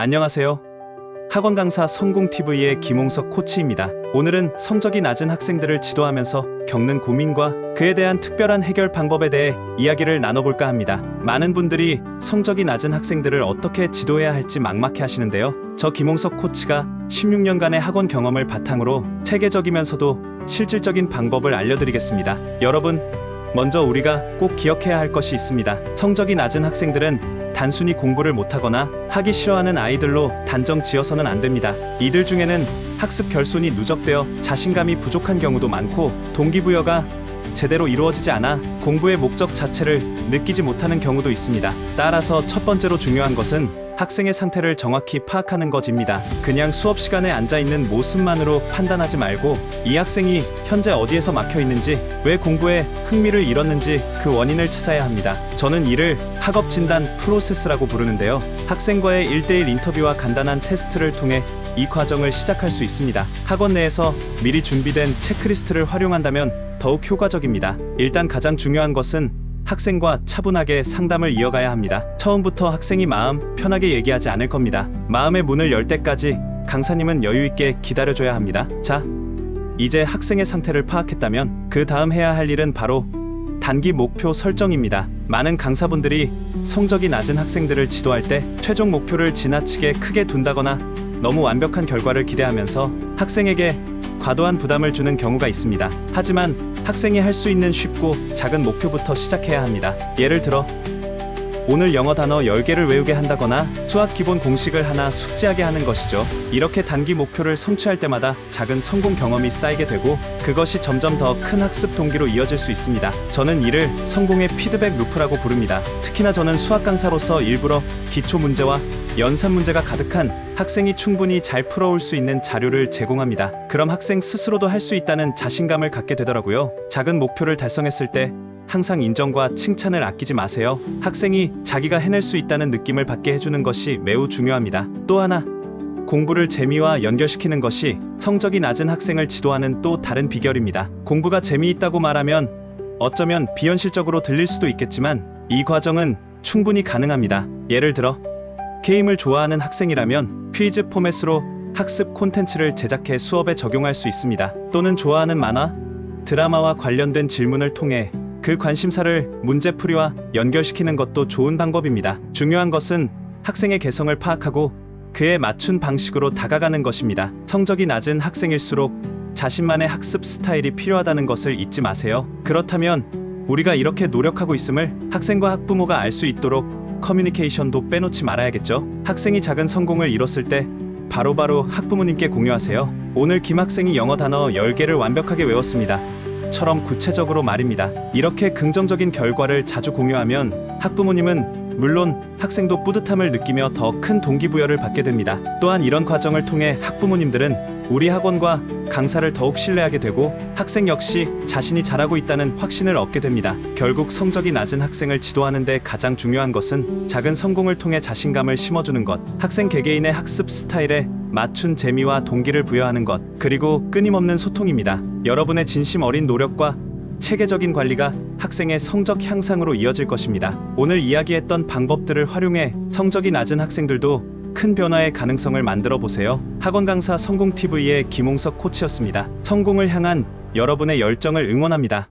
안녕하세요. 학원 강사 성공TV의 김홍석 코치입니다. 오늘은 성적이 낮은 학생들을 지도하면서 겪는 고민과 그에 대한 특별한 해결 방법에 대해 이야기를 나눠볼까 합니다. 많은 분들이 성적이 낮은 학생들을 어떻게 지도해야 할지 막막해 하시는데요. 저 김홍석 코치가 16년간의 학원 경험을 바탕으로 체계적이면서도 실질적인 방법을 알려드리겠습니다. 여러분, 먼저 우리가 꼭 기억해야 할 것이 있습니다. 성적이 낮은 학생들은 단순히 공부를 못하거나 하기 싫어하는 아이들로 단정 지어서는 안 됩니다. 이들 중에는 학습 결손이 누적되어 자신감이 부족한 경우도 많고, 동기부여가 제대로 이루어지지 않아 공부의 목적 자체를 느끼지 못하는 경우도 있습니다. 따라서 첫 번째로 중요한 것은 학생의 상태를 정확히 파악하는 것입니다. 그냥 수업 시간에 앉아있는 모습만으로 판단하지 말고 이 학생이 현재 어디에서 막혀 있는지, 왜 공부에 흥미를 잃었는지 그 원인을 찾아야 합니다. 저는 이를 학업 진단 프로세스라고 부르는데요. 학생과의 1대1 인터뷰와 간단한 테스트를 통해 이 과정을 시작할 수 있습니다. 학원 내에서 미리 준비된 체크리스트를 활용한다면 더욱 효과적입니다. 일단 가장 중요한 것은 학생과 차분하게 상담을 이어가야 합니다. 처음부터 학생이 마음 편하게 얘기하지 않을 겁니다. 마음의 문을 열 때까지 강사님은 여유있게 기다려줘야 합니다. 자, 이제 학생의 상태를 파악했다면 그 다음 해야 할 일은 바로 단기 목표 설정입니다. 많은 강사분들이 성적이 낮은 학생들을 지도할 때 최종 목표를 지나치게 크게 둔다거나 너무 완벽한 결과를 기대하면서 학생에게 과도한 부담을 주는 경우가 있습니다. 하지만 학생이 할 수 있는 쉽고 작은 목표부터 시작해야 합니다. 예를 들어 오늘 영어 단어 10개를 외우게 한다거나 수학 기본 공식을 하나 숙지하게 하는 것이죠. 이렇게 단기 목표를 성취할 때마다 작은 성공 경험이 쌓이게 되고, 그것이 점점 더 큰 학습 동기로 이어질 수 있습니다. 저는 이를 성공의 피드백 루프라고 부릅니다. 특히나 저는 수학 강사로서 일부러 기초 문제와 연산 문제가 가득한 학생이 충분히 잘 풀어올 수 있는 자료를 제공합니다. 그럼 학생 스스로도 할 수 있다는 자신감을 갖게 되더라고요. 작은 목표를 달성했을 때 항상 인정과 칭찬을 아끼지 마세요. 학생이 자기가 해낼 수 있다는 느낌을 받게 해주는 것이 매우 중요합니다. 또 하나, 공부를 재미와 연결시키는 것이 성적이 낮은 학생을 지도하는 또 다른 비결입니다. 공부가 재미있다고 말하면 어쩌면 비현실적으로 들릴 수도 있겠지만 이 과정은 충분히 가능합니다. 예를 들어 게임을 좋아하는 학생이라면 퀴즈 포맷으로 학습 콘텐츠를 제작해 수업에 적용할 수 있습니다. 또는 좋아하는 만화, 드라마와 관련된 질문을 통해 그 관심사를 문제풀이와 연결시키는 것도 좋은 방법입니다. 중요한 것은 학생의 개성을 파악하고 그에 맞춘 방식으로 다가가는 것입니다. 성적이 낮은 학생일수록 자신만의 학습 스타일이 필요하다는 것을 잊지 마세요. 그렇다면 우리가 이렇게 노력하고 있음을 학생과 학부모가 알 수 있도록 커뮤니케이션도 빼놓지 말아야겠죠. 학생이 작은 성공을 이뤘을 때 바로바로 학부모님께 공유하세요. 오늘 김 학생이 영어 단어 10개를 완벽하게 외웠습니다. 처럼 구체적으로 말입니다. 이렇게 긍정적인 결과를 자주 공유하면 학부모님은 물론 학생도 뿌듯함을 느끼며 더 큰 동기부여를 받게 됩니다. 또한 이런 과정을 통해 학부모님들은 우리 학원과 강사를 더욱 신뢰하게 되고 학생 역시 자신이 잘하고 있다는 확신을 얻게 됩니다. 결국 성적이 낮은 학생을 지도하는 데 가장 중요한 것은 작은 성공을 통해 자신감을 심어주는 것, 학생 개개인의 학습 스타일에 맞춘 재미와 동기를 부여하는 것, 그리고 끊임없는 소통입니다. 여러분의 진심 어린 노력과 체계적인 관리가 학생의 성적 향상으로 이어질 것입니다. 오늘 이야기했던 방법들을 활용해 성적이 낮은 학생들도 큰 변화의 가능성을 만들어 보세요. 학원 강사 성공TV의 김홍석 코치였습니다. 성공을 향한 여러분의 열정을 응원합니다.